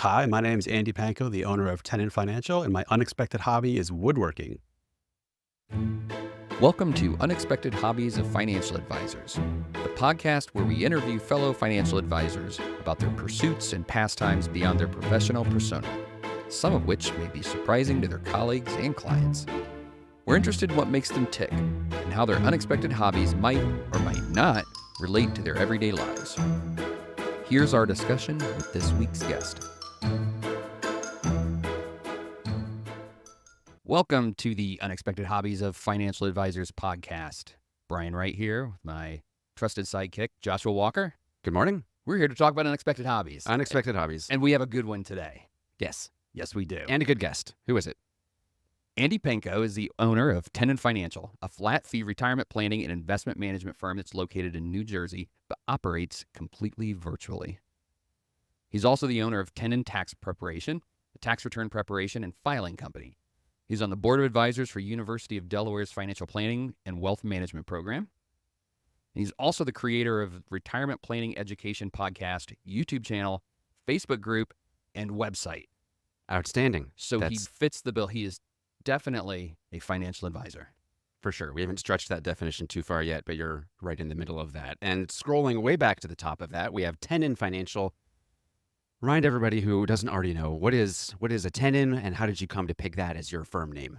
Hi, my name is Andy Panko, the owner of Tenon Financial, and my unexpected hobby is woodworking. Welcome to Unexpected Hobbies of Financial Advisors, the podcast where we interview fellow financial advisors about their pursuits and pastimes beyond their professional persona, some of which may be surprising to their colleagues and clients. We're interested in what makes them tick and how their unexpected hobbies might or might not relate to their everyday lives. Here's our discussion with this week's guest. Welcome to the Unexpected Hobbies of Financial Advisors podcast. Brian Wright here with my trusted sidekick, Joshua Walker. Good morning. We're here to talk about unexpected hobbies. Unexpected hobbies. And we have a good one today. Yes. Yes, we do. And a good guest. Who is it? Andy Panko is the owner of Tenon Financial, a flat-fee retirement planning and investment management firm that's located in New Jersey but operates completely virtually. He's also the owner of Tenon Tax Preparation, a tax return preparation and filing company. He's on the board of advisors for University of Delaware's Financial Planning and Wealth Management Program. And he's also the creator of Retirement Planning Education Podcast, YouTube channel, Facebook group, and website. Outstanding. So he fits the bill. He is definitely a financial advisor. For sure. We haven't stretched that definition too far yet, but you're right in the middle of that. And scrolling way back to the top of that, we have Tenon Financial. Remind everybody who doesn't already know, what is a Tenon and how did you come to pick that as your firm name?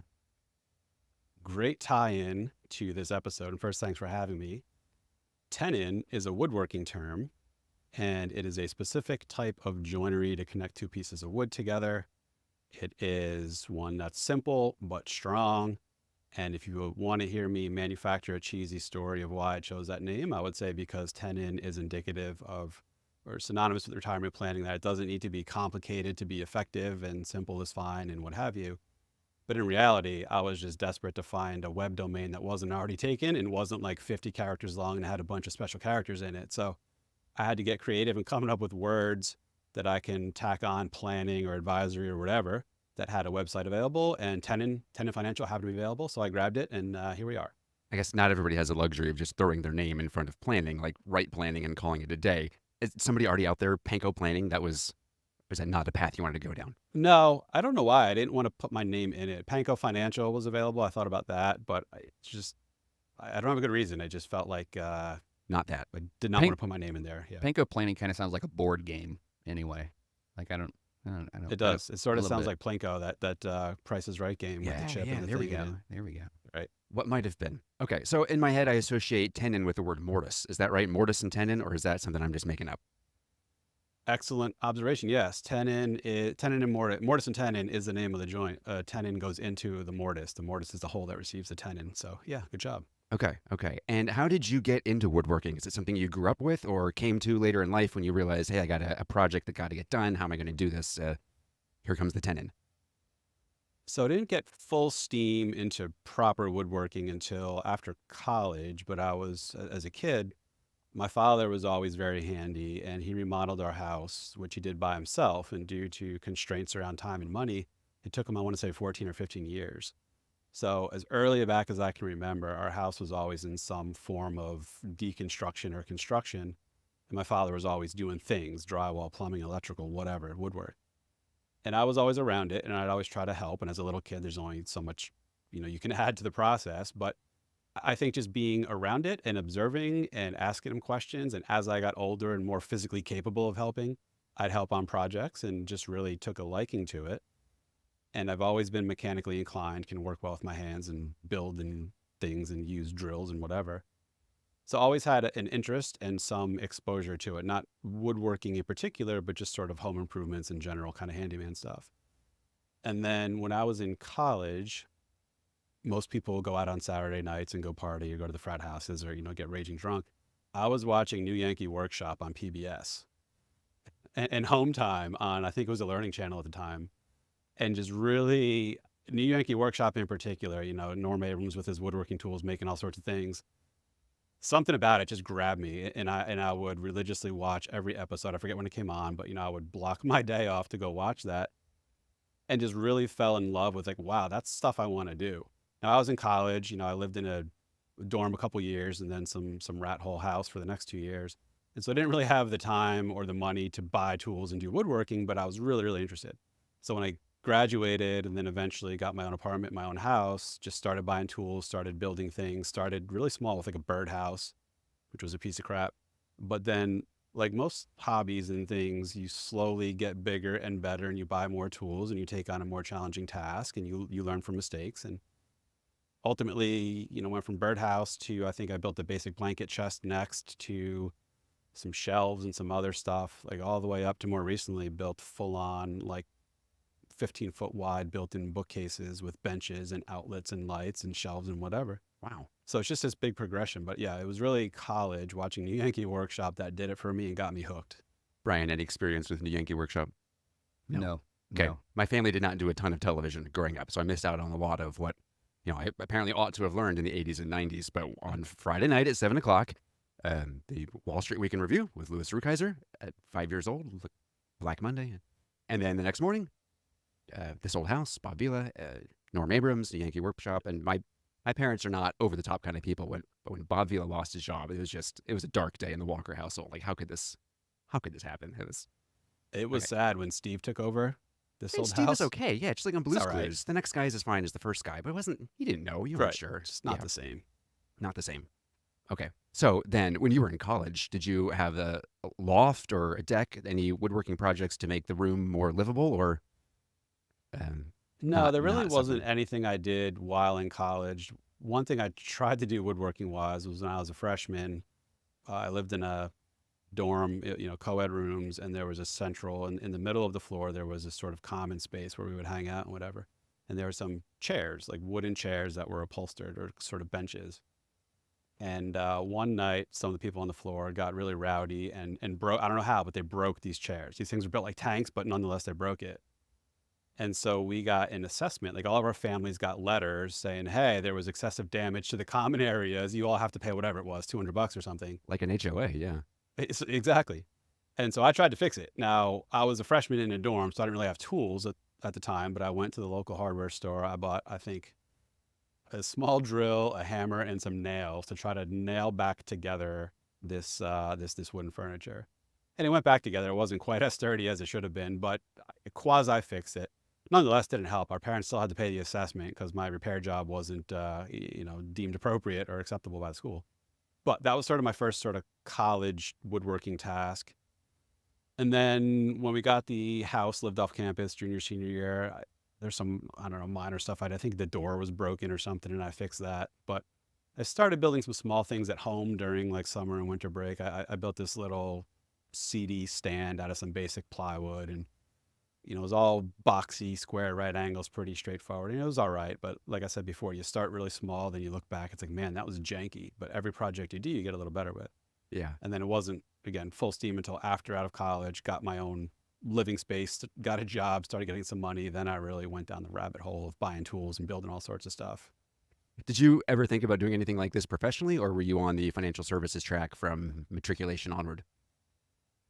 Great tie-in to this episode. And first, thanks for having me. Tenon is a woodworking term, and it is a specific type of joinery to connect two pieces of wood together. It is one that's simple but strong. And if you want to hear me manufacture a cheesy story of why I chose that name, I would say because Tenon is indicative of or synonymous with retirement planning, that it doesn't need to be complicated to be effective and simple is fine and what have you. But in reality, I was just desperate to find a web domain that wasn't already taken and wasn't like 50 characters long and had a bunch of special characters in it. So I had to get creative and coming up with words that I can tack on planning or advisory or whatever that had a website available, and Tenon Financial happened to be available. So I grabbed it and here we are. I guess not everybody has the luxury of just throwing their name in front of planning, like Wright Planning, and calling it a day. Is somebody already out there, Panko Planning, was that not the path you wanted to go down? No, I don't know why. I didn't want to put my name in it. Panko Financial was available. I thought about that, but I don't have a good reason. I just felt like Not that. I did not want to put my name in there. Yeah. Panko Planning kind of sounds like a board game anyway. Like I don't It does. It sort of sounds like Plinko, that Price is Right game with the chip and the there we thing go. in it. There we go. Right. What might have been? Okay, so in my head, I associate tenon with the word mortise. Is that right? Mortise and tenon, or is that something I'm just making up? Excellent observation. Yes, tenon and mortise. Mortise and tenon is the name of the joint. Tenon goes into the mortise. The mortise is the hole that receives the tenon. So yeah, good job. Okay. And how did you get into woodworking? Is it something you grew up with or came to later in life when you realized, hey, I got a project that got to get done. How am I going to do this? Here comes the tenon. So I didn't get full steam into proper woodworking until after college, but as a kid, my father was always very handy and he remodeled our house, which he did by himself. And due to constraints around time and money, it took him, I want to say 14 or 15 years. So as early back as I can remember, our house was always in some form of deconstruction or construction. And my father was always doing things, drywall, plumbing, electrical, whatever, woodwork. And I was always around it and I'd always try to help. And as a little kid, there's only so much, you can add to the process. But I think just being around it and observing and asking him questions. And as I got older and more physically capable of helping, I'd help on projects and just really took a liking to it. And I've always been mechanically inclined, can work well with my hands and build and things and use drills and whatever. So always had an interest and some exposure to it, not woodworking in particular, but just sort of home improvements in general, kind of handyman stuff. And then when I was in college, most people go out on Saturday nights and go party or go to the frat houses or, get raging drunk. I was watching New Yankee Workshop on PBS and Home Time on, I think it was a Learning Channel at the time. And just really, New Yankee Workshop in particular, Norm Abrams with his woodworking tools, making all sorts of things. Something about it just grabbed me, and I would religiously watch every episode. I forget when it came on, but I would block my day off to go watch that, and just really fell in love with like, wow, that's stuff I want to do. Now I was in college, I lived in a dorm a couple years, and then some rat hole house for the next 2 years, And so I didn't really have the time or the money to buy tools and do woodworking, but I was really, really interested. So when I graduated and then eventually got my own apartment, my own house, just started buying tools, started building things, started really small with like a birdhouse, which was a piece of crap. But then, like most hobbies and things, you slowly get bigger and better and you buy more tools and you take on a more challenging task and you learn from mistakes. And ultimately, went from birdhouse to I think I built a basic blanket chest next to some shelves and some other stuff, like all the way up to more recently built full on like 15-foot wide built-in bookcases with benches and outlets and lights and shelves and whatever. Wow. So it's just this big progression. But yeah, it was really college watching New Yankee Workshop that did it for me and got me hooked. Brian, any experience with New Yankee Workshop? No. Okay. No. My family did not do a ton of television growing up, so I missed out on a lot of what, I apparently ought to have learned in the 80s and 90s. But on Friday night at 7 o'clock, the Wall Street Week in Review with Louis Rukeyser at 5 years old, Black Monday. And then the next morning, This Old House, Bob Vila, Norm Abrams, the Yankee Workshop. And my parents are not over the top kind of people. When Bob Vila lost his job, it was a dark day in the Walker household. Like, how could this happen? It was Okay. sad when Steve took over This And Old Steve House. is okay. Yeah, just like on Blue's all right. Clues. The next guy is as fine as the first guy, but he didn't know. You weren't Right. sure. It's not Yeah, the same. not the same. Okay. So then when you were in college, did you have a loft or a deck, any woodworking projects to make the room more livable or No, there really not wasn't something? anything I did while in college. One thing I tried to do woodworking wise was when I was a freshman. I lived in a dorm, co-ed rooms, and there was a central, and in the middle of the floor, there was this sort of common space where we would hang out and whatever. And there were some chairs, like wooden chairs that were upholstered or sort of benches. And one night, some of the people on the floor got really rowdy and broke, I don't know how, but they broke these chairs. These things were built like tanks, but nonetheless, they broke it. And so we got an assessment, like all of our families got letters saying, hey, there was excessive damage to the common areas. You all have to pay whatever it was, $200 or something. Like an HOA, yeah. Exactly. And so I tried to fix it. Now, I was a freshman in a dorm, so I didn't really have tools at the time, but I went to the local hardware store. I bought, I think, a small drill, a hammer, and some nails to try to nail back together this wooden furniture. And it went back together. It wasn't quite as sturdy as it should have been, but I quasi fixed it. Nonetheless, didn't help. Our parents still had to pay the assessment because my repair job wasn't, deemed appropriate or acceptable by the school. But that was sort of my first sort of college woodworking task. And then when we got the house, lived off campus, junior, senior year, there's some, I don't know, minor stuff. I think the door was broken or something, and I fixed that. But I started building some small things at home during like summer and winter break. I built this little CD stand out of some basic plywood, and it was all boxy, square, right angles, pretty straightforward. It was all right. But like I said before, you start really small, then you look back, it's like, man, that was janky. But every project you do, you get a little better with. Yeah. And then it wasn't, again, full steam until after out of college, got my own living space, got a job, started getting some money. Then I really went down the rabbit hole of buying tools and building all sorts of stuff. Did you ever think about doing anything like this professionally, or were you on the financial services track from matriculation onward?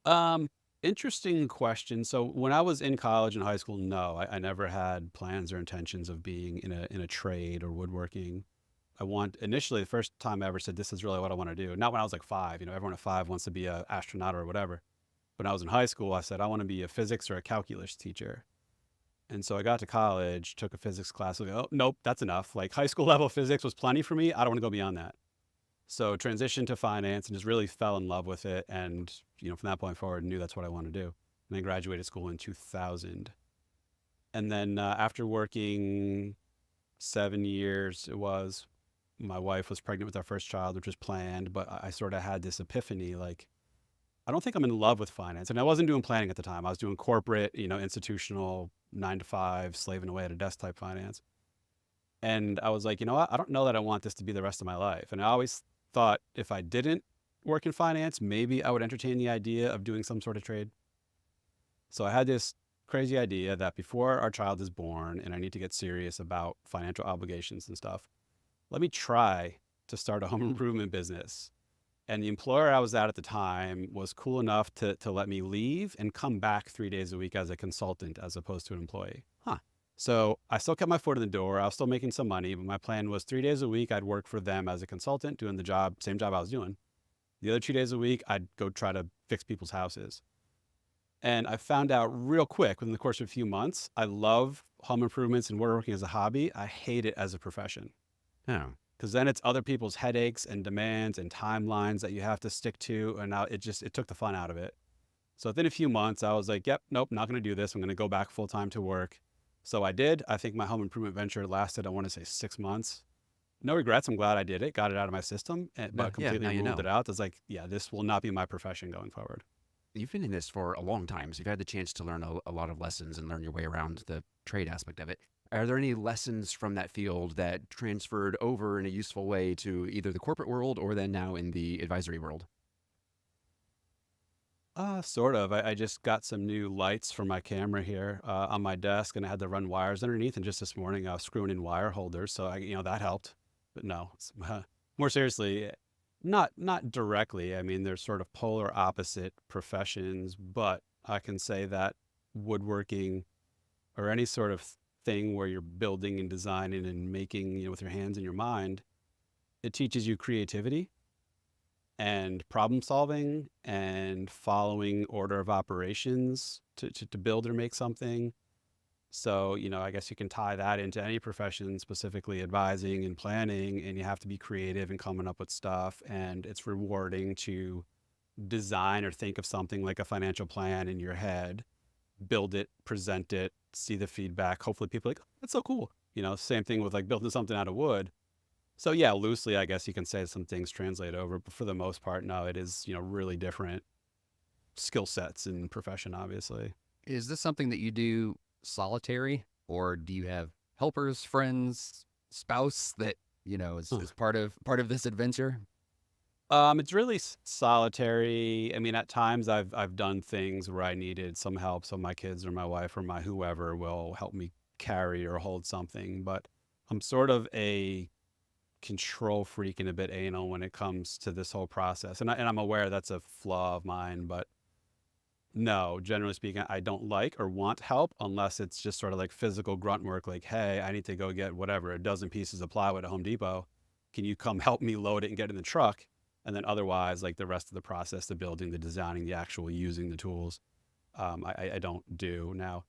Um, Interesting question. So when I was in college and high school, no, I never had plans or intentions of being in a trade or woodworking. Initially the first time I ever said this is really what I want to do. Not when I was like 5. Everyone at 5 wants to be an astronaut or whatever. When I was in high school, I said I want to be a physics or a calculus teacher. And so I got to college, took a physics class. Like, oh, nope, that's enough. Like high school level physics was plenty for me. I don't want to go beyond that. So transitioned to finance and just really fell in love with it. And, from that point forward, knew that's what I wanted to do. And I graduated school in 2000. And then after working 7 years, my wife was pregnant with our first child, which was planned. But I sort of had this epiphany, like, I don't think I'm in love with finance. And I wasn't doing planning at the time. I was doing corporate, institutional 9 to 5, slaving away at a desk type finance. And I was like, you know what? I don't know that I want this to be the rest of my life. And I always thought if I didn't work in finance, maybe I would entertain the idea of doing some sort of trade. So I had this crazy idea that before our child is born and I need to get serious about financial obligations and stuff, let me try to start a home improvement business. And the employer I was at the time was cool enough to let me leave and come back 3 days a week as a consultant as opposed to an employee. Huh. So I still kept my foot in the door. I was still making some money, but my plan was 3 days a week I'd work for them as a consultant, doing the job, same job I was doing. The other 2 days a week, I'd go try to fix people's houses. And I found out real quick within the course of a few months, I love home improvements and woodworking as a hobby. I hate it as a profession Oh, because then it's other people's headaches and demands and timelines that you have to stick to. And now it took the fun out of it. So within a few months, I was like, yep, nope, not going to do this. I'm going to go back full time to work. So I did. I think my home improvement venture lasted, I want to say 6 months. No regrets. I'm glad I did it, got it out of my system, no, but yeah, completely now you ruled know. it out. It's like, yeah, this will not be my profession going forward. You've been in this for a long time, so you've had the chance to learn a lot of lessons and learn your way around the trade aspect of it. Are there any lessons from that field that transferred over in a useful way to either the corporate world or then now in the advisory world? Sort of. I just got some new lights for my camera here on my desk, and I had to run wires underneath. And just this morning, I was screwing in wire holders, so that helped. But no, more seriously, not directly. I mean, they're sort of polar opposite professions, but I can say that woodworking or any sort of thing where you're building and designing and making, with your hands and your mind, it teaches you creativity and problem solving and following order of operations to build or make something. So, I guess you can tie that into any profession, specifically advising and planning, and you have to be creative and coming up with stuff. And it's rewarding to design or think of something like a financial plan in your head, build it, present it, see the feedback. Hopefully people are like, oh, that's so cool. Same thing with like building something out of wood. So yeah, loosely, I guess you can say some things translate over, but for the most part, no, it is, really different skill sets and profession, obviously. Is this something that you do solitary, or do you have helpers, friends, spouse that Huh. is part of this adventure? It's really solitary. I mean, at times I've done things where I needed some help, so my kids or my wife or my whoever will help me carry or hold something. But I'm sort of a control freak and a bit anal when it comes to this whole process, and I'm aware that's a flaw of mine, but no, generally speaking, I don't like or want help unless it's just sort of like physical grunt work, like, hey, I need to go get whatever, a dozen pieces of plywood at Home Depot. Can you come help me load it and get it in the truck? And then otherwise, like the rest of the process, the building, the designing, the actual using the tools, I don't do. Now,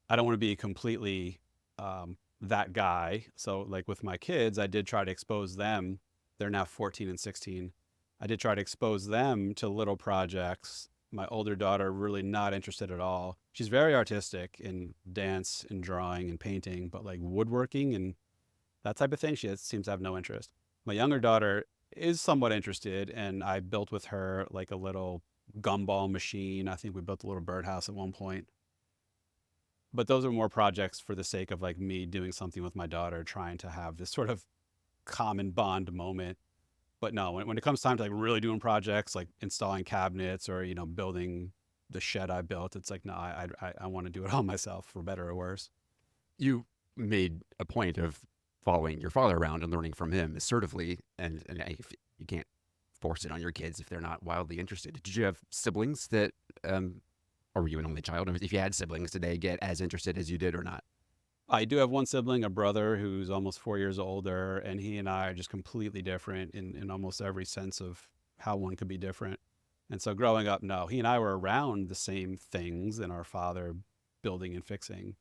I don't want to be completely that guy. So, like with my kids, I did try to expose them. They're now 14 and 16. I did try to expose them to little projects. My older daughter, really not interested at all. She's very artistic in dance and drawing and painting, but like woodworking and that type of thing, seems to have no interest. My younger daughter is somewhat interested, and I built with her like a little gumball machine. I think we built a little birdhouse at one point, but those are more projects for the sake of like me doing something with my daughter, trying to have this sort of common bond moment. But no, when it comes time to like really doing projects like installing cabinets or building the shed I built, it's like no, I want to do it all myself, for better or worse. You made a point of following your father around and learning from him assertively, and if you can't force it on your kids if they're not wildly interested. Did you have siblings that, or were you an only child? If you had siblings, did they get as interested as you did or not? I do have one sibling, a brother who's almost 4 years older, and he and I are just completely different in almost every sense of how one could be different. And so growing up, no, he and I were around the same things and our father building and fixing,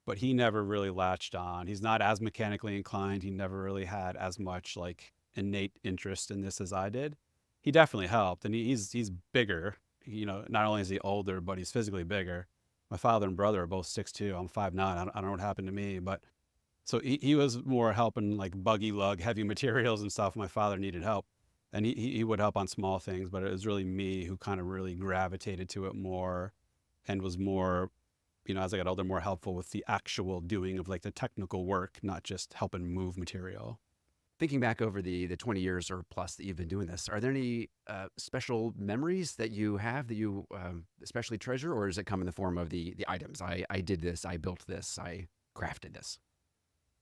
but he never really latched on. He's not as mechanically inclined. He never really had as much like innate interest in this as I did. He definitely helped, and he's bigger. Not only is he older, but he's physically bigger. My father and brother are both 6'2". I'm 5'9". I don't know what happened to me, but so he was more helping like buggy lug heavy materials and stuff. My father needed help, and he would help on small things, but it was really me who kind of really gravitated to it more, and was more, as I got older, more helpful with the actual doing of like the technical work, not just helping move material. Thinking back over the 20 years or plus that you've been doing this, are there any special memories that you have that you especially treasure, or does it come in the form of the items? I did this, I built this, I crafted this.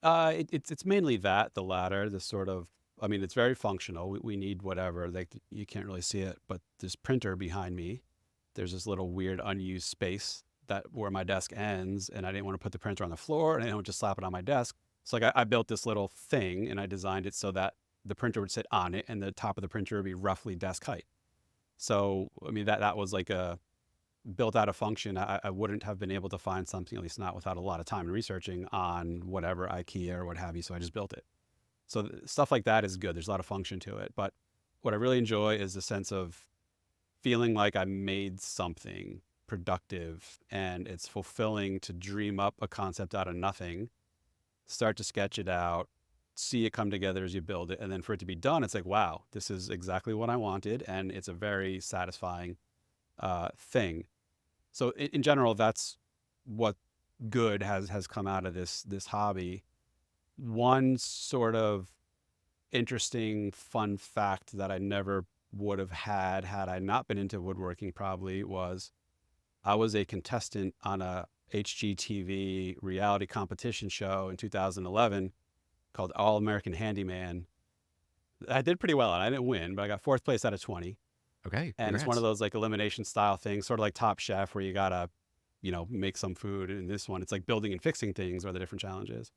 It's mainly that, the latter, the sort of, I mean, it's very functional. We need whatever, like you can't really see it, but this printer behind me, there's this little weird unused space that where my desk ends, and I didn't want to put the printer on the floor, and I didn't want to just slap it on my desk. So like I built this little thing, and I designed it so that the printer would sit on it and the top of the printer would be roughly desk height. So, I mean, that was like a built out a function. I wouldn't have been able to find something, at least not without a lot of time and researching on whatever IKEA or what have you. So I just built it. So stuff like that is good. There's a lot of function to it. But what I really enjoy is the sense of feeling like I made something productive, and it's fulfilling to dream up a concept out of nothing, start to sketch it out, see it come together as you build it, and then for it to be done, it's like, wow, this is exactly what I wanted, and it's a very satisfying thing. So in general, that's what good has come out of this hobby. One sort of interesting fun fact that I never would have had I not been into woodworking probably was I was a contestant on a HGTV reality competition show in 2011 called All American Handyman. I did pretty well, and I didn't win, but I got fourth place out of 20. Okay, And it's one congrats. of those like elimination style things, sort of like Top Chef, where you gotta, make some food. And in this one, it's like building and fixing things are the different challenges.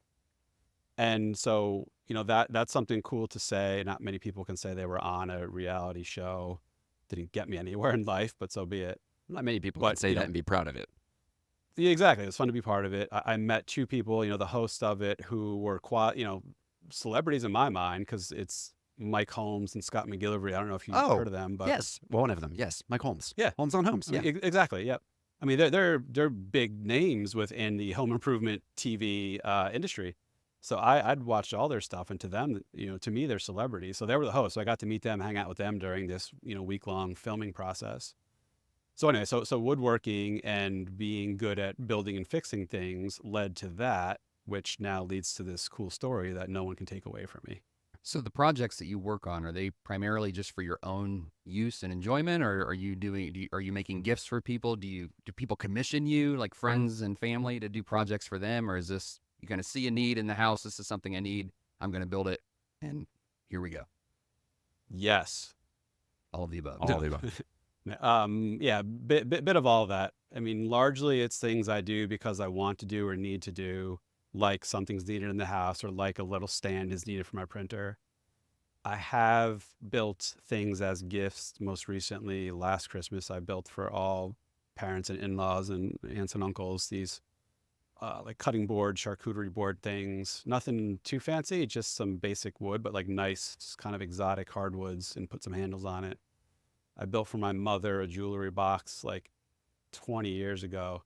And so, that's something cool to say. Not many people can say they were on a reality show. Didn't get me anywhere in life, but so be it. Not many people can But, say that and be proud of it. yeah, exactly. It was fun to be part of it. I met two people, the host of it, who were celebrities in my mind, because it's Mike Holmes and Scott McGillivray. I don't know if you've Oh, heard of them, but yes. Well, one of them. Yes. Mike Holmes. yeah, Holmes on Holmes. I Yeah. mean, exactly. Yep. I mean, they're big names within the home improvement TV industry. So I'd watched all their stuff, and to them, to me, they're celebrities. So they were the hosts. So I got to meet them, hang out with them during this, week-long filming process. So anyway, so woodworking and being good at building and fixing things led to that, which now leads to this cool story that no one can take away from me. So the projects that you work on, are they primarily just for your own use and enjoyment, or are you are you making gifts for people? Do people commission you, like friends and family, to do projects for them, or is this you kind of see a need in the house? This is something I need. I'm going to build it, and here we go. Yes. All of the above. All of the above. Yeah, bit of all of that. I mean, largely it's things I do because I want to do or need to do, like something's needed in the house or like a little stand is needed for my printer. I have built things as gifts. Most recently, last Christmas, I built for all parents and in-laws and aunts and uncles these like cutting board, charcuterie board things. Nothing too fancy, just some basic wood, but like nice, kind of exotic hardwoods, and put some handles on it. I built for my mother a jewelry box like 20 years ago.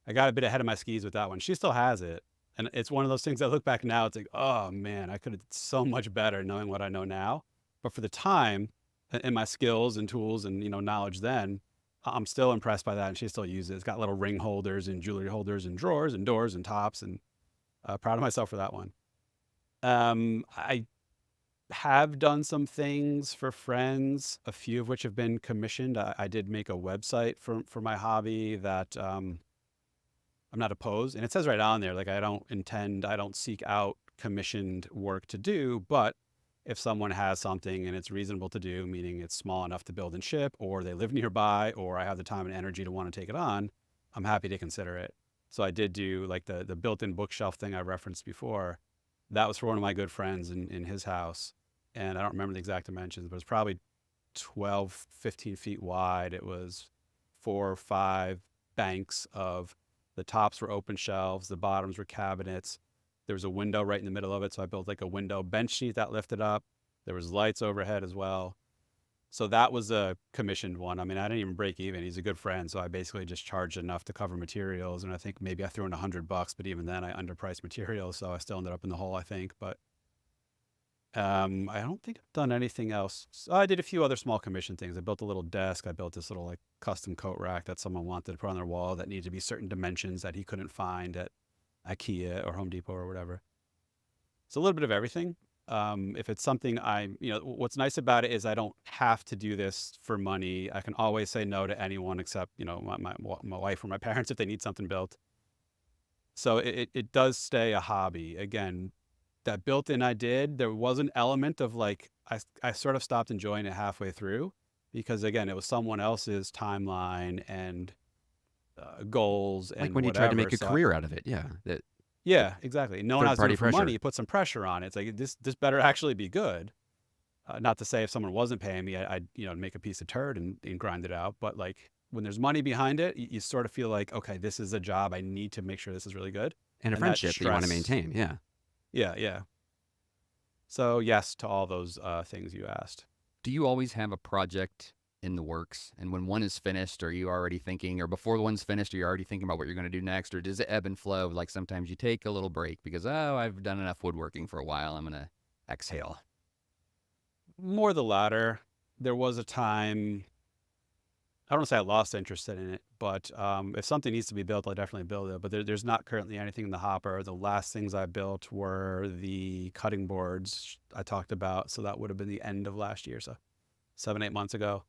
I got a bit ahead of my skis with that one. She still has it. And it's one of those things I look back now, it's like, oh man, I could have did so much better knowing what I know now. But for the time and my skills and tools and, knowledge then, I'm still impressed by that. And she still uses it. It's got little ring holders and jewelry holders and drawers and doors and tops, and proud of myself for that one. I have done some things for friends, a few of which have been commissioned. I did make a website for my hobby that I'm not opposed. And it says right on there, like, I don't seek out commissioned work to do, but if someone has something and it's reasonable to do, meaning it's small enough to build and ship, or they live nearby, or I have the time and energy to want to take it on, I'm happy to consider it. So I did do like the built-in bookshelf thing I referenced before. That was for one of my good friends in his house. And I don't remember the exact dimensions, but it was probably 12, 15 feet wide. It was 4 or 5 banks of, the tops were open shelves, the bottoms were cabinets. There was a window right in the middle of it, so I built like a window bench sheet that lifted up. There was lights overhead as well. So that was a commissioned one. I mean, I didn't even break even. He's a good friend, so I basically just charged enough to cover materials, and I think maybe I threw in $100, but even then I underpriced materials, so I still ended up in the hole, I think. But I don't think I've done anything else. So I did a few other small commission things. I built a little desk. I built this little like custom coat rack that someone wanted to put on their wall that needed to be certain dimensions that he couldn't find at IKEA or Home Depot or whatever. It's a little bit of everything. If it's something what's nice about it is I don't have to do this for money. I can always say no to anyone except, my wife or my parents if they need something built. So it does stay a hobby. Again, that built-in I did, there was an element of like, I sort of stopped enjoying it halfway through because, again, it was someone else's timeline and goals and Like when you whatever. tried to make a So career out of it. Yeah. yeah, exactly. No one has to do Third-party it for money. pressure. You put some pressure on it. It's like, this better actually be good. Not to say if someone wasn't paying me, I'd make a piece of turd and grind it out. But like when there's money behind it, you sort of feel like, okay, this is a job. I need to make sure this is really good. And a And that friendship that you want to stress, maintain. Yeah. yeah, yeah. So yes to all those things you asked. Do you always have a project in the works? And when one is finished, are you already thinking, or before the one's finished, are you already thinking about what you're going to do next? Or does it ebb and flow? Like sometimes you take a little break because, oh, I've done enough woodworking for a while. I'm going to exhale. More the latter. There was a time, I don't want to say I lost interest in it, but if something needs to be built, I'll definitely build it. But there's not currently anything in the hopper. The last things I built were the cutting boards I talked about. So that would have been the end of last year. So 7, 8 months ago.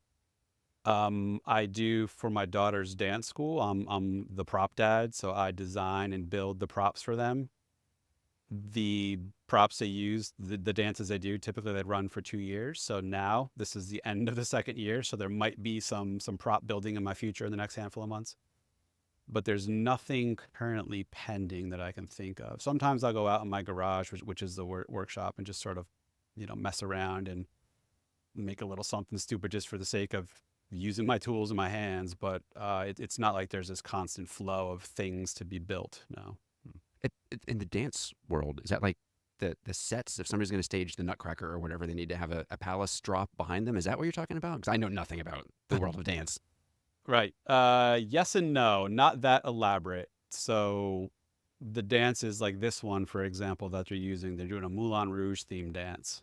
I do for my daughter's dance school. I'm the prop dad, so I design and build the props for them. The props they use, the dances they do, typically they run for 2 years. So now this is the end of the second year. So there might be some prop building in my future in the next handful of months. But there's nothing currently pending that I can think of. Sometimes I'll go out in my garage, which is the workshop, and just sort of, mess around and make a little something stupid just for the sake of using my tools in my hands. But it's not like there's this constant flow of things to be built. No. In the dance world, is that like the sets? If somebody's going to stage the Nutcracker or whatever, they need to have a palace drop behind them. Is that what you're talking about? Because I know nothing about the world of dance. Right. Yes and no, not that elaborate. So the dances like this one, for example, that they're using, they're doing a Moulin Rouge themed dance,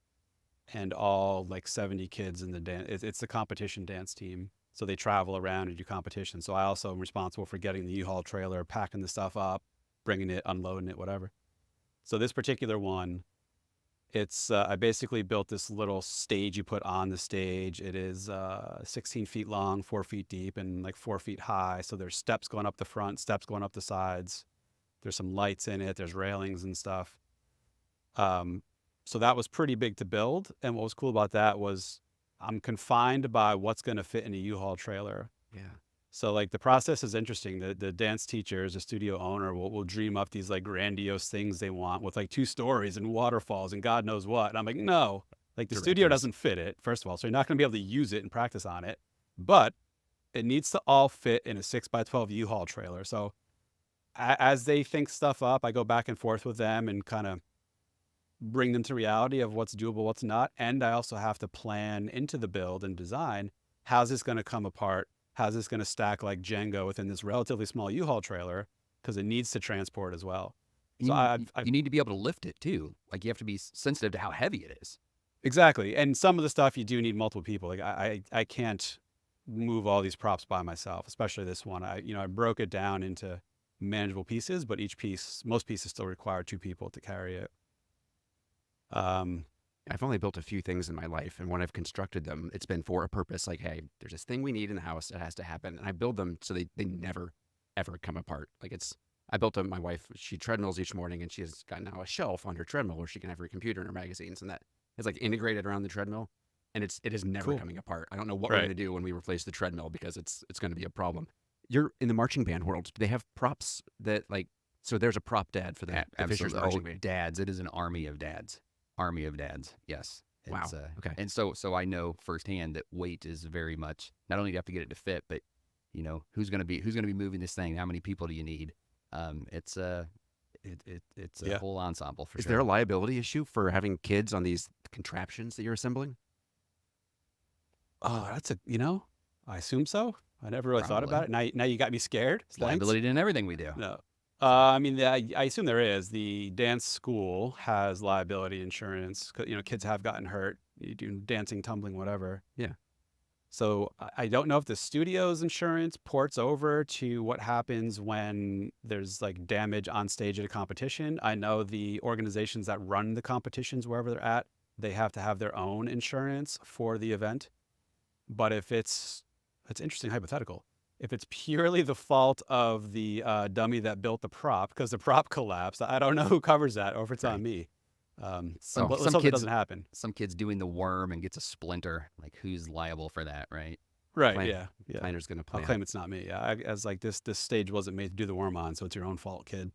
and all like 70 kids in the dance. It's a competition dance team. So they travel around and do competition. So I also am responsible for getting the U-Haul trailer, packing the stuff up, bringing it, unloading it, whatever. So this particular one, it's I basically built this little stage you put on the stage. It is 16 feet long, 4 feet deep, and like 4 feet high. So there's steps going up the front, steps going up the sides. There's some lights in it. There's railings and stuff. So that was pretty big to build. And what was cool about that was I'm confined by what's going to fit in a U-Haul trailer. Yeah. So like the process is interesting. The dance teachers, the studio owner will dream up these like grandiose things they want with like 2 stories and waterfalls and God knows what. And I'm like, no, like the studio Directors. doesn't fit it, first of all. So you're not going to be able to use it and practice on it. But it needs to all fit in a 6x12 U-Haul trailer. So as they think stuff up, I go back and forth with them and kind of bring them to reality of what's doable, what's not. And I also have to plan into the build and design, how's this going to come apart? How's this going to stack like Jenga within this relatively small U-Haul trailer? Because it needs to transport as well. So You need to be able to lift it too. Like you have to be sensitive to how heavy it is. exactly. And some of the stuff you do need multiple people. Like I can't move all these props by myself, especially this one. I broke it down into manageable pieces, but most pieces still require 2 people to carry it. I've only built a few things in my life, and when I've constructed them, it's been for a purpose. Like, hey, there's this thing we need in the house that has to happen, and I build them so they never ever come apart. Like I built them. My wife, she treadmills each morning, and she has got now a shelf on her treadmill where she can have her computer and her magazines, and that is like integrated around the treadmill, and it is never Cool. coming apart. I don't know what we're Right. going to do when we replace the treadmill because it's going to be a problem. You're in the marching band world. Do they have props that like? So there's a prop dad for the Fisher's Absolutely. marching Oh, band. dads. It is an army of dads. Army of dads. Yes. Wow. It's, Okay. And so I know firsthand that weight is very much, not only do you have to get it to fit, but who's going to be moving this thing? How many people do you need? It's a Yeah. whole ensemble for Is sure. there a liability issue for having kids on these contraptions that you're assembling? Oh, I assume so. I never really thought about Probably. it. Now you got me scared. It's Thanks. liability in everything we do. No. So, I mean, I assume there is. The dance school has liability insurance. Kids have gotten hurt. You do dancing, tumbling, whatever. Yeah. So I don't know if the studio's insurance ports over to what happens when there's like damage on stage at a competition. I know the organizations that run the competitions wherever they're at, they have to have their own insurance for the event. But if it's interesting hypothetical. If it's purely the fault of the dummy that built the prop because the prop collapsed, I don't know who covers that or if it's Right. on me. some Let's some hope it kids doesn't happen. some kids doing the worm and gets a splinter. Like who's liable for that, right? Right? Plan- Yeah. Yeah. Planner's going to I'll plan. claim it's not me. Yeah. As like this stage wasn't made to do the worm on, so it's your own fault, kid.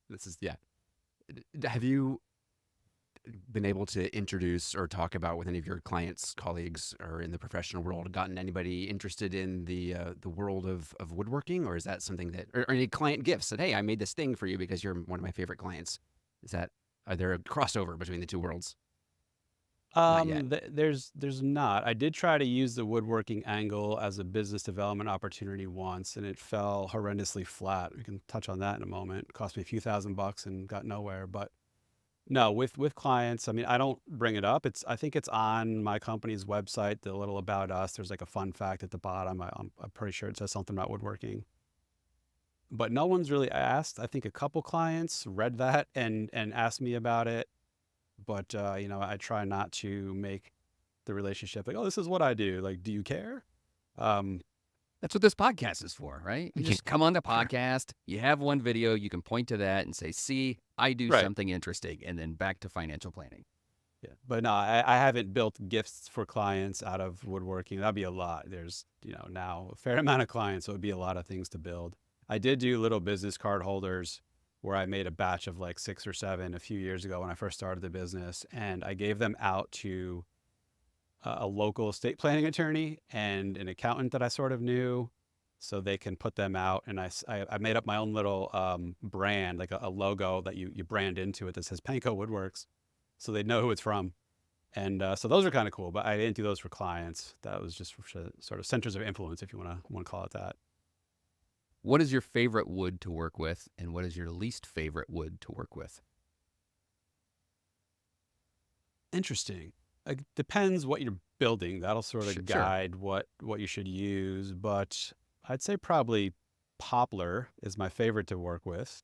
This is yeah. Have you been able to introduce or talk about with any of your clients, colleagues, or in the professional world, gotten anybody interested in the world of woodworking, or is that something that, or any client gifts that, hey, I made this thing for you because you're one of my favorite clients? Is that, are there a crossover between the two worlds? Not yet. There's not. I did try to use the woodworking angle as a business development opportunity once, and it fell horrendously flat. We can touch on that in a moment. It cost me a few $1,000 and got nowhere. But no, with clients, I mean, I don't bring it up. I think it's on my company's website, the little about us. There's like a fun fact at the bottom. I'm pretty sure it says something about woodworking, but no one's really asked. I think a couple clients read that and asked me about it, but I try not to make the relationship like, oh, this is what I do. Like, do you care? Um, That's what this podcast is for, right? You Yeah, just come on the sure. podcast, you have one video, you can point to that and say, see, I do right. something interesting, and then back to financial planning. Yeah. But no, I haven't built gifts for clients out of woodworking. That'd be a lot. There's, now a fair amount of clients, so it'd be a lot of things to build. I did do little business card holders where I made a batch of like 6 or 7 a few years ago when I first started the business, and I gave them out to a local estate planning attorney and an accountant that I sort of knew, so they can put them out. And I made up my own little brand, like a logo that you brand into it that says Panko Woodworks, so they know who it's from. And so those are kind of cool, but I didn't do those for clients. That was just for sort of centers of influence, if you want to call it that. What is your favorite wood to work with, and what is your least favorite wood to work with? Interesting. It depends what you're building. That'll sort of Sure. guide what you should use. But I'd say probably poplar is my favorite to work with.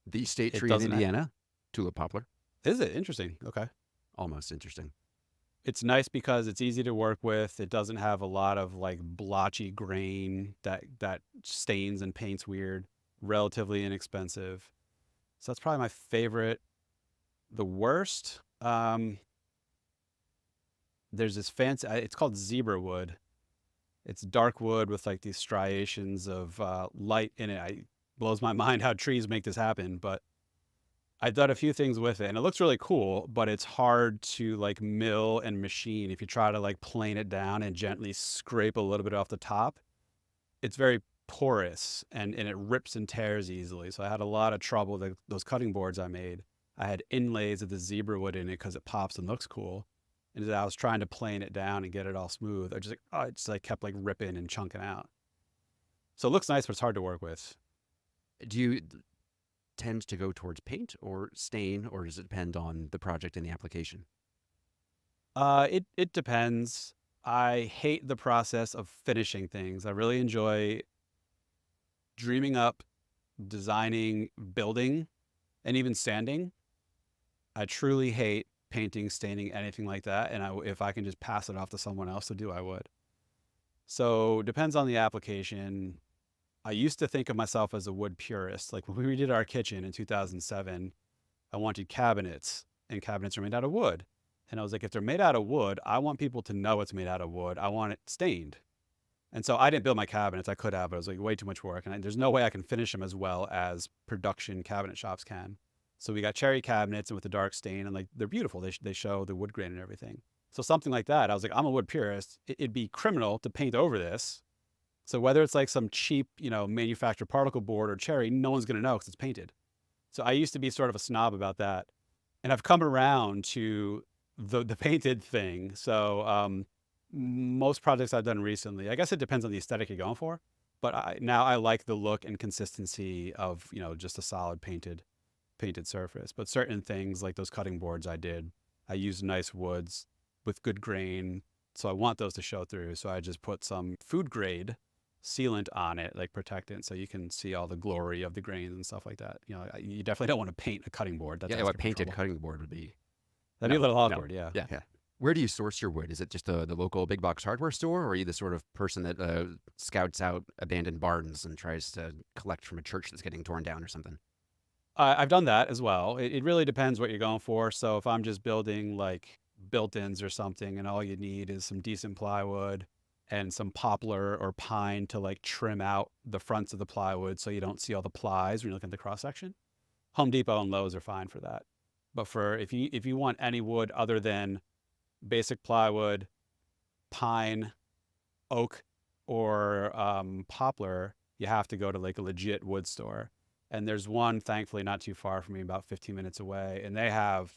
The state It tree in doesn't. Indiana, tulip poplar, Is it interesting? Okay. almost interesting. It's nice because it's easy to work with. It doesn't have a lot of like blotchy grain that stains and paints weird. Relatively inexpensive. So that's probably my favorite. The worst. There's this fancy. It's called zebra wood. It's dark wood with like these striations of light in it. Blows my mind how trees make this happen, but I've done a few things with it and it looks really cool, but it's hard to like mill and machine. If you try to like plane it down and gently scrape a little bit off the top, it's very porous and it rips and tears easily. So I had a lot of trouble with those cutting boards I made. I had inlays of the zebra wood in it because it pops and looks cool. And as I was trying to plane it down and get it all smooth, I just like, oh, it just like kept like ripping and chunking out. So it looks nice, but it's hard to work with. Do you tend to go towards paint or stain, or does it depend on the project and the application? It depends. I hate the process of finishing things. I really enjoy dreaming up, designing, building, and even sanding. I truly hate painting, staining, anything like that. And if I can just pass it off to someone else to do, I would. So depends on the application. I used to think of myself as a wood purist. Like when we redid our kitchen in 2007, I wanted cabinets, and cabinets are made out of wood. And I was like, if they're made out of wood, I want people to know it's made out of wood. I want it stained. And so I didn't build my cabinets. I could have, but it was like way too much work. And there's no way I can finish them as well as production cabinet shops can. So we got cherry cabinets and with the dark stain, and like they're beautiful. They show the wood grain and everything. So something like that, I was like, I'm a wood purist. It'd be criminal to paint over this. So whether it's like some cheap, manufactured particle board or cherry, no one's gonna know because it's painted. So I used to be sort of a snob about that, and I've come around to the painted thing. So most projects I've done recently, I guess it depends on the aesthetic you're going for, but now I like the look and consistency of just a solid painted surface. But certain things like those cutting boards I used nice woods with good grain, so I want those to show through. So I just put some food grade sealant on it, like protectant, so you can see all the glory of the grains and stuff like that. You definitely don't want to paint a cutting board. That's Yeah, asking what for painted trouble. cutting board would be. That'd be a No, little no. awkward, yeah. Yeah. Yeah. Where do you source your wood? Is it just the local big box hardware store, or are you the sort of person that scouts out abandoned barns and tries to collect from a church that's getting torn down or something? I've done that as well. It really depends what you're going for. So if I'm just building like built-ins or something, and all you need is some decent plywood and some poplar or pine to like trim out the fronts of the plywood so you don't see all the plies when you look at the cross section. Home Depot and Lowe's are fine for that. But for if you want any wood other than basic plywood, pine, oak, or poplar, you have to go to like a legit wood store. And there's one, thankfully, not too far from me, about 15 minutes away, and they have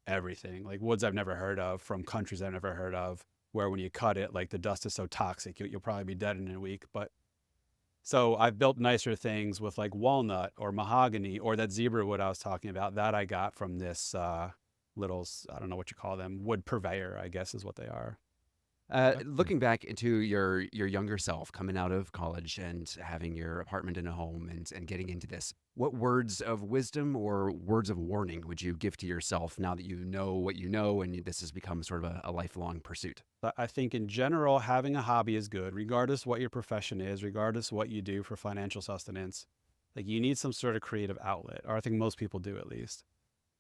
everything, like woods I've never heard of from countries I've never heard of, where when you cut it, like the dust is so toxic, you'll probably be dead in a week. But so I've built nicer things with like walnut or mahogany or that zebra wood I was talking about that I got from this little, I don't know what you call them, wood purveyor, I guess is what they are. Looking back into your younger self coming out of college and having your apartment and a home and getting into this, what words of wisdom or words of warning would you give to yourself now that you know what you know and this has become sort of a lifelong pursuit? But I think in general, having a hobby is good, regardless what your profession is, regardless what you do for financial sustenance. Like you need some sort of creative outlet, or I think most people do at least.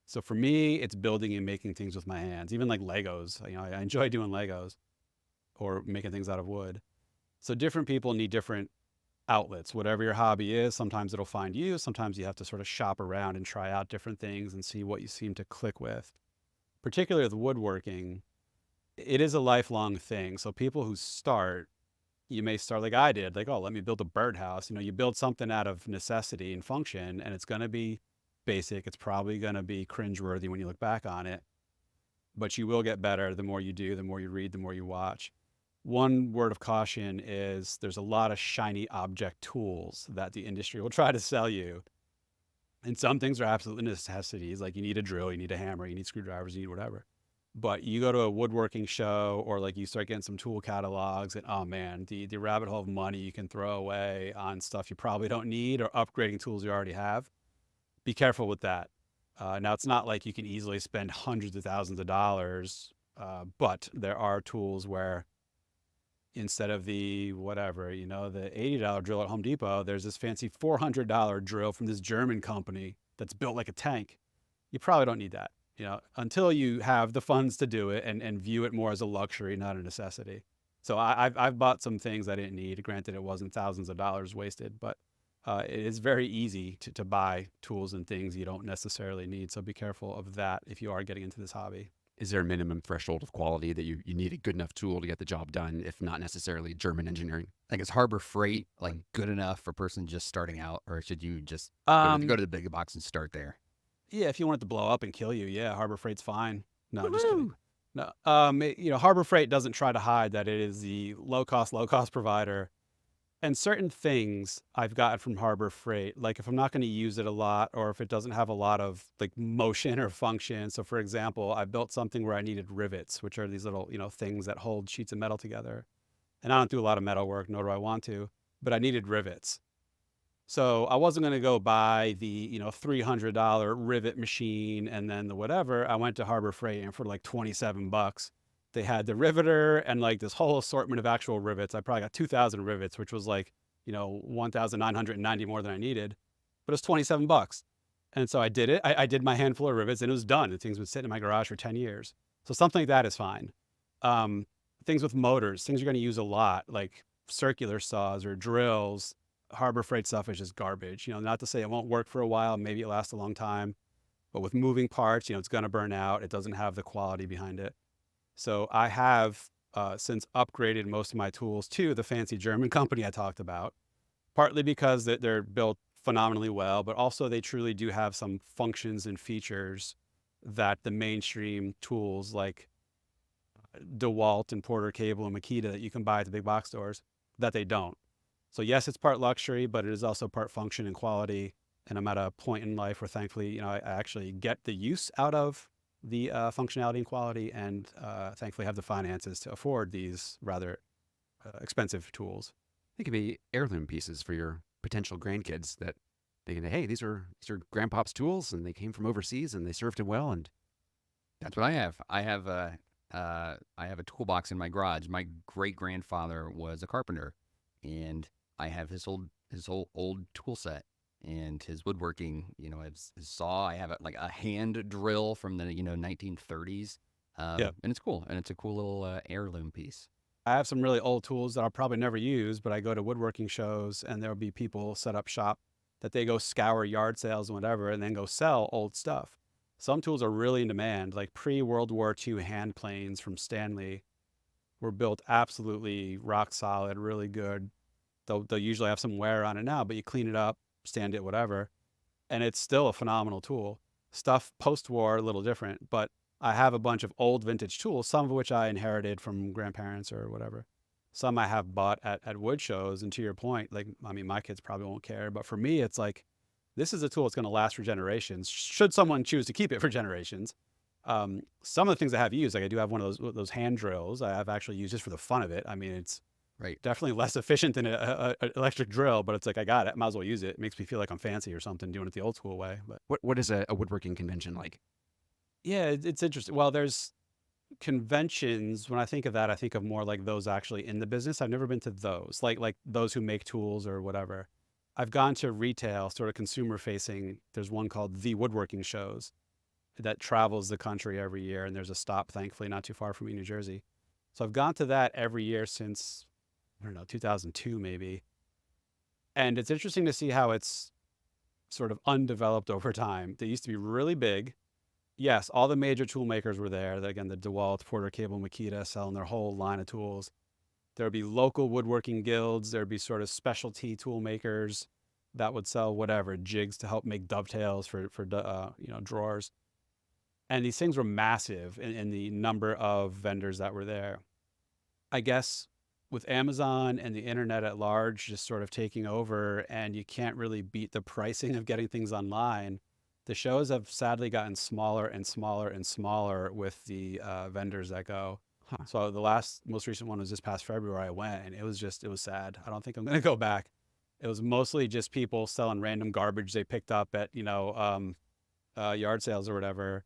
So for me, it's building and making things with my hands, even like Legos. You know, I enjoy doing Legos or making things out of wood. So different people need different outlets. Whatever your hobby is, sometimes it'll find you. Sometimes you have to sort of shop around and try out different things and see what you seem to click with. Particularly with woodworking, it is a lifelong thing. So people who start, you may start like I did, like, oh, let me build a birdhouse. You know, you build something out of necessity and function, and it's going to be basic. It's probably going to be cringeworthy when you look back on it, but you will get better the more you do, the more you read, the more you watch. One word of caution is there's a lot of shiny object tools that the industry will try to sell you. And some things are absolute necessities, like you need a drill, you need a hammer, you need screwdrivers, you need whatever. But you go to a woodworking show or like you start getting some tool catalogs and oh man, the rabbit hole of money you can throw away on stuff you probably don't need or upgrading tools you already have. Be careful with that. Now, it's not like you can easily spend hundreds of thousands of dollars, but there are tools where instead of the whatever, you know, the $80 drill at Home Depot, there's this fancy $400 drill from this German company that's built like a tank. You probably don't need that, you know, until you have the funds to do it and view it more as a luxury, not a necessity. So I've bought some things I didn't need. Granted, it wasn't thousands of dollars wasted, but it is very easy to buy tools and things you don't necessarily need. So be careful of that if you are getting into this hobby. Is there a minimum threshold of quality that you need a good enough tool to get the job done, if not necessarily German engineering? Like, is Harbor Freight like good enough for a person just starting out, or should you just Um, go to the big box and start there? yeah, if you want it to blow up and kill you, yeah, Harbor Freight's fine. No, just kidding. Woo! No, you know, Harbor Freight doesn't try to hide that it is the low cost provider. And certain things I've gotten from Harbor Freight, like if I'm not going to use it a lot or if it doesn't have a lot of like motion or function. So for example, I built something where I needed rivets, which are these little, you know, things that hold sheets of metal together. And I don't do a lot of metal work, nor do I want to, but I needed rivets. So I wasn't going to go buy the, you know, $300 rivet machine and then the whatever. I went to Harbor Freight and for like 27 bucks, they had the riveter and like this whole assortment of actual rivets. I probably got 2,000 rivets, which was like, you know, 1,990 more than I needed, but it's 27 bucks. And so I did it. I did my handful of rivets and it was done. And things would sit in my garage for 10 years. So something like that is fine. Um, Things with motors, things you're going to use a lot, like circular saws or drills. Harbor Freight stuff is just garbage. You know, not to say it won't work for a while, maybe it lasts a long time, but with moving parts, you know, it's going to burn out. It doesn't have the quality behind it. So I have since upgraded most of my tools to the fancy German company I talked about, partly because they're built phenomenally well, but also they truly do have some functions and features that the mainstream tools like DeWalt and Porter Cable and Makita that you can buy at the big box stores that they don't. So yes, it's part luxury, but it is also part function and quality. And I'm at a point in life where thankfully, you know, I actually get the use out of the functionality and quality, and thankfully have the finances to afford these rather expensive tools. They could be heirloom pieces for your potential grandkids that they can say, hey, these are grandpop's tools and they came from overseas and they served him well. And That's what I have. I have a toolbox in my garage. My great grandfather was a carpenter, and I have his whole old tool set and his woodworking. You know, his saw. I have like a hand drill from the 1930s, Yeah. and it's cool. And it's a cool little heirloom piece. I have some really old tools that I'll probably never use, but I go to woodworking shows and there'll be people set up shop that they go scour yard sales and whatever and then go sell old stuff. Some tools are really in demand, like pre-World War II hand planes from Stanley were built absolutely rock solid, really good. They'll usually have some wear on it now, but you clean it up, stand it, whatever, and it's still a phenomenal tool. Stuff post-war, a little different, but I have a bunch of old vintage tools, some of which I inherited from grandparents or whatever. Some I have bought at wood shows. And to your point, like, I mean, my kids probably won't care, but for me, it's like, this is a tool that's going to last for generations, should someone choose to keep it for generations. Some of the things I have used, like I do have one of those hand drills I have actually used just for the fun of it. I mean, it's Right. definitely less efficient than a electric drill, but it's like, I got it. Might as well use it. It makes me feel like I'm fancy or something doing it the old school way. But What is a woodworking convention like? yeah, it's interesting. Well, there's conventions. When I think of that, I think of more like those actually in the business. I've never been to those, like those who make tools or whatever. I've gone to retail, sort of consumer facing. There's one called the Woodworking shows that travels the country every year, and there's a stop, thankfully, not too far from me, New Jersey. So I've gone to that every year since, I don't know, 2002 maybe. And it's interesting to see how it's sort of undeveloped over time. They used to be really big. Yes, all the major tool makers were there. Again, the DeWalt, Porter Cable, Makita selling their whole line of tools. There'd be local woodworking guilds. There'd be sort of specialty tool makers that would sell whatever jigs to help make dovetails for drawers. And these things were massive in the number of vendors that were there. I guess with Amazon and the internet at large just sort of taking over, and you can't really beat the pricing of getting things online, the shows have sadly gotten smaller and smaller and smaller with the vendors that go. Huh. So the most recent one was this past February. I went, and it was sad. I don't think I'm going to go back. It was mostly just people selling random garbage they picked up at yard sales or whatever.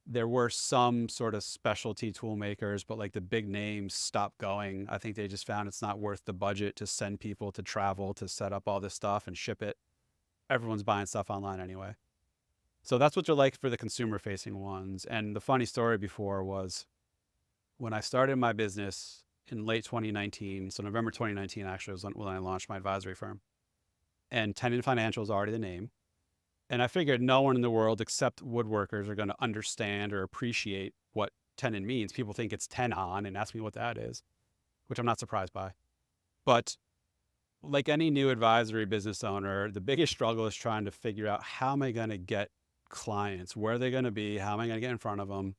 There were some sort of specialty tool makers, but like the big names stopped going. I think they just found it's not worth the budget to send people to travel to set up all this stuff and ship it. Everyone's buying stuff online anyway. So that's what they're like for the consumer facing ones. And the funny story before was when I started my business in late 2019, so November 2019 actually was when I launched my advisory firm. And Tenon Financial is already the name. And I figured no one in the world except woodworkers are going to understand or appreciate what tenon means. People think it's tenon and ask me what that is, which I'm not surprised by. But like any new advisory business owner, the biggest struggle is trying to figure out, how am I going to get clients? Where are they going to be? How am I going to get in front of them,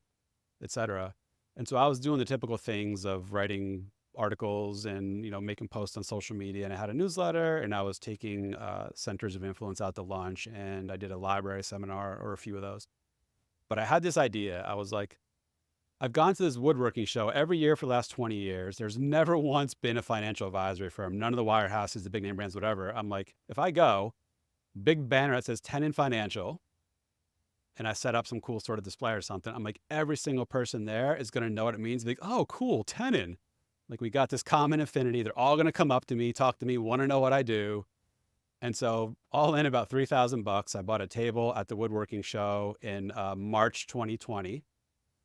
et cetera? And so I was doing the typical things of writing articles and making posts on social media, and I had a newsletter, and I was taking centers of influence out to lunch, and I did a library seminar or a few of those. But I had this idea. I was like, I've gone to this woodworking show every year for the last 20 years. There's never once been a financial advisory firm. None of the wirehouses, the big name brands, whatever. I'm like, if I go, big banner that says Tenon Financial, and I set up some cool sort of display or something, I'm like, every single person there is going to know what it means. Like, oh, cool, Tenon. Like, we got this common affinity. They're all going to come up to me, talk to me, want to know what I do. And so all in about $3,000, I bought a table at the woodworking show in March 2020.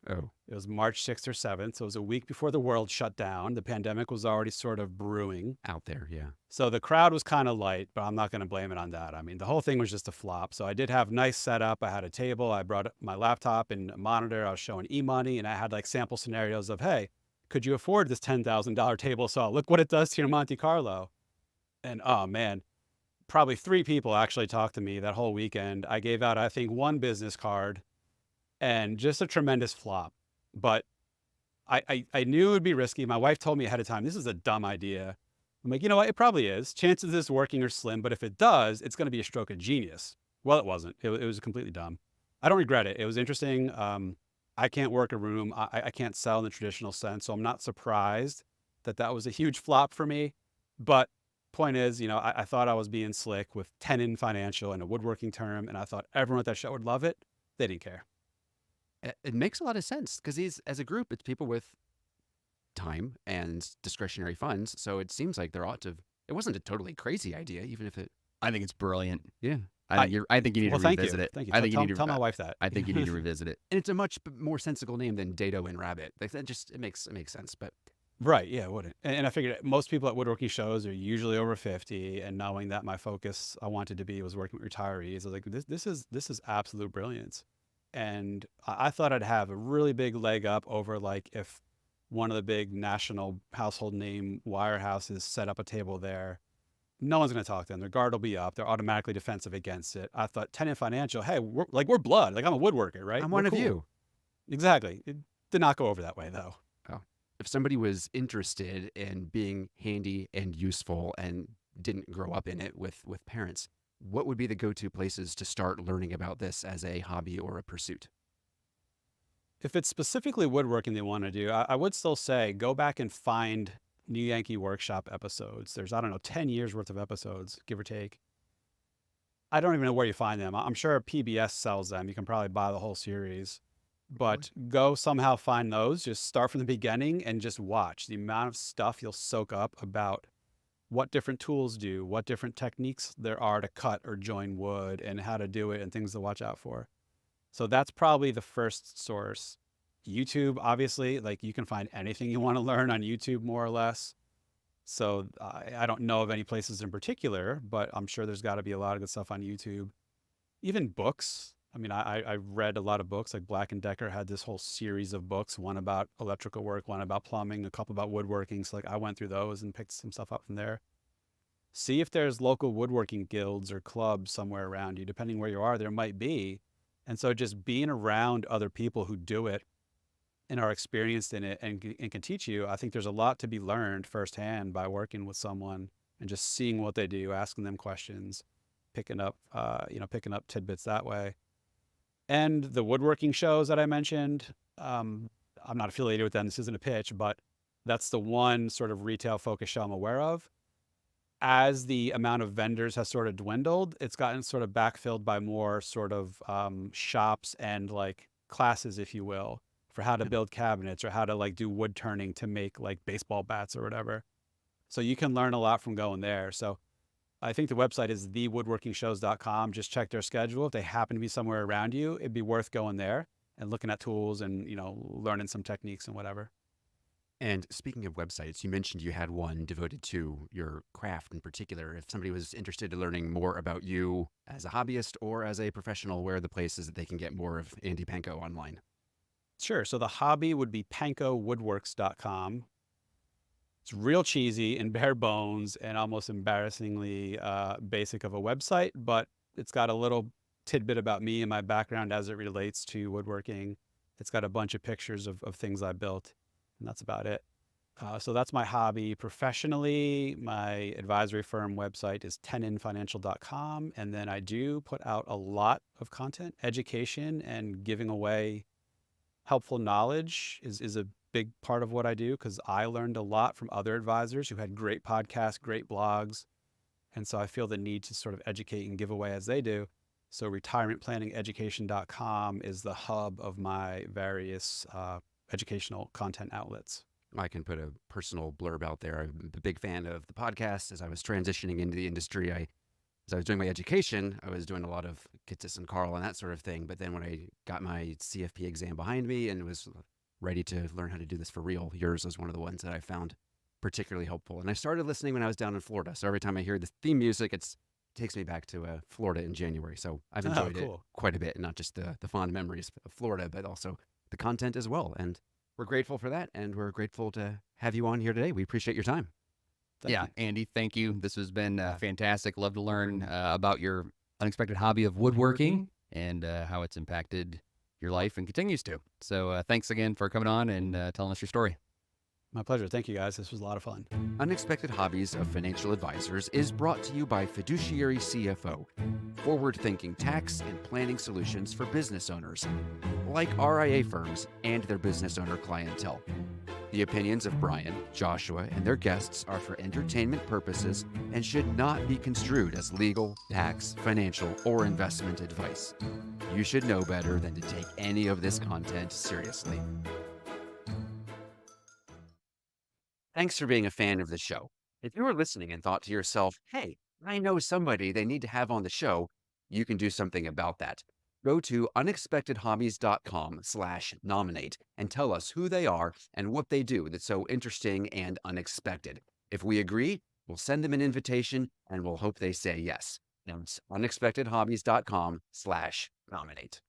Oh, It was March 6th or 7th. So it was a week before the world shut down. The pandemic was already sort of brewing. out there, yeah. So the crowd was kind of light, but I'm not going to blame it on that. I mean, the whole thing was just a flop. So I did have nice setup. I had a table. I brought my laptop and a monitor. I was showing e-money, and I had like sample scenarios of, hey, could you afford this $10,000 table saw? Look what it does to your Monte Carlo. And oh man, probably 3 people actually talked to me that whole weekend. I gave out, I think, 1 business card, and just a tremendous flop. But I knew it would be risky. My wife told me ahead of time, this is a dumb idea. I'm like, you know what? It probably is. Chances of this working are slim, but if it does, it's going to be a stroke of genius. Well, it wasn't. It was completely dumb. I don't regret it. It was interesting. I can't work a room. I can't sell in the traditional sense. So I'm not surprised that was a huge flop for me. But point is, I thought I was being slick with Tenon Financial and a woodworking term, and I thought everyone at that show would love it. They didn't care. It makes a lot of sense because as a group, it's people with time and discretionary funds. So it seems like it wasn't a totally crazy idea, even if it, I think it's brilliant. yeah. I think you need to Thank revisit you. it. Thank you. I think you tell, need to tell my wife that. I think you need to revisit it. And it's a much more sensible name than Dado and Rabbit. Like that it makes sense. But Right. Yeah, it wouldn't. And I figured most people at woodworking shows are usually over 50. And knowing that my focus I wanted to be was working with retirees, I was like, this is absolute brilliance. And I thought I'd have a really big leg up over like if one of the big national household name wirehouses set up a table there. No one's going to talk to them. Their guard will be up. They're automatically defensive against it. I thought Tenon Financial, hey, we're blood. Like I'm a woodworker, right? I'm We're one of cool. you. Exactly. It did not go over that way though. Oh. If somebody was interested in being handy and useful and didn't grow up in it with parents, what would be the go-to places to start learning about this as a hobby or a pursuit? If it's specifically woodworking they want to do, I would still say go back and find New Yankee Workshop episodes. There's, I don't know, 10 years worth of episodes, give or take. I don't even know where you find them. I'm sure PBS sells them. You can probably buy the whole series. But go somehow find those. Just start from the beginning and just watch the amount of stuff you'll soak up about what different tools do, what different techniques there are to cut or join wood, and how to do it and things to watch out for. So that's probably the first source. YouTube, obviously, like you can find anything you want to learn on YouTube, more or less. So I don't know of any places in particular, but I'm sure there's got to be a lot of good stuff on YouTube. Even books. I mean, I read a lot of books. Like Black and Decker had this whole series of books, one about electrical work, one about plumbing, a couple about woodworking. So like I went through those and picked some stuff up from there. See if there's local woodworking guilds or clubs somewhere around you. Depending where you are, there might be. And so just being around other people who do it and are experienced in it and can teach you, I think there's a lot to be learned firsthand by working with someone and just seeing what they do, asking them questions, picking up tidbits that way. And the woodworking shows that I mentioned, I'm not affiliated with them. This isn't a pitch, but that's the one sort of retail focused show I'm aware of. As the amount of vendors has sort of dwindled, it's gotten sort of backfilled by more sort of shops and like classes, if you will, for how to build cabinets or how to like do wood turning to make like baseball bats or whatever. So you can learn a lot from going there. So I think the website is thewoodworkingshows.com. Just check their schedule. If they happen to be somewhere around you, it'd be worth going there and looking at tools and, learning some techniques and whatever. And speaking of websites, you mentioned you had one devoted to your craft in particular. If somebody was interested in learning more about you as a hobbyist or as a professional, where are the places that they can get more of Andy Panko online? Sure. So the hobby would be pankowoodworks.com. It's real cheesy and bare bones and almost embarrassingly basic of a website, but it's got a little tidbit about me and my background as it relates to woodworking. It's got a bunch of pictures of things I built, and that's about it. So that's my hobby. Professionally, my advisory firm website is tenonfinancial.com. And then I do put out a lot of content, education, and giving away helpful knowledge is a big part of what I do because I learned a lot from other advisors who had great podcasts, great blogs. And so I feel the need to sort of educate and give away as they do. So retirementplanningeducation.com is the hub of my various educational content outlets. I can put a personal blurb out there. I'm a big fan of the podcast. As I was transitioning into the industry, as I was doing my education, I was doing a lot of Kittis and Carl and that sort of thing. But then when I got my CFP exam behind me and was ready to learn how to do this for real, yours was one of the ones that I found particularly helpful. And I started listening when I was down in Florida. So every time I hear the theme music, it takes me back to Florida in January. So I've enjoyed it quite a bit, not just the fond memories of Florida, but also the content as well. And we're grateful for that. And we're grateful to have you on here today. We appreciate your time. Thank you. Andy, thank you. This has been fantastic. Love to learn about your unexpected hobby of woodworking and how it's impacted your life and continues to. So thanks again for coming on and telling us your story. My pleasure. Thank you, guys. This was a lot of fun. Unexpected Hobbies of Financial Advisors is brought to you by Fiduciary CFO, forward-thinking tax and planning solutions for business owners, like RIA firms and their business owner clientele. The opinions of Brian, Joshua, and their guests are for entertainment purposes and should not be construed as legal, tax, financial, or investment advice. You should know better than to take any of this content seriously. Thanks for being a fan of the show. If you were listening and thought to yourself, hey, I know somebody they need to have on the show, you can do something about that. Go to unexpectedhobbies.com/nominate and tell us who they are and what they do that's so interesting and unexpected. If we agree, we'll send them an invitation and we'll hope they say yes. Now it's unexpectedhobbies.com/nominate.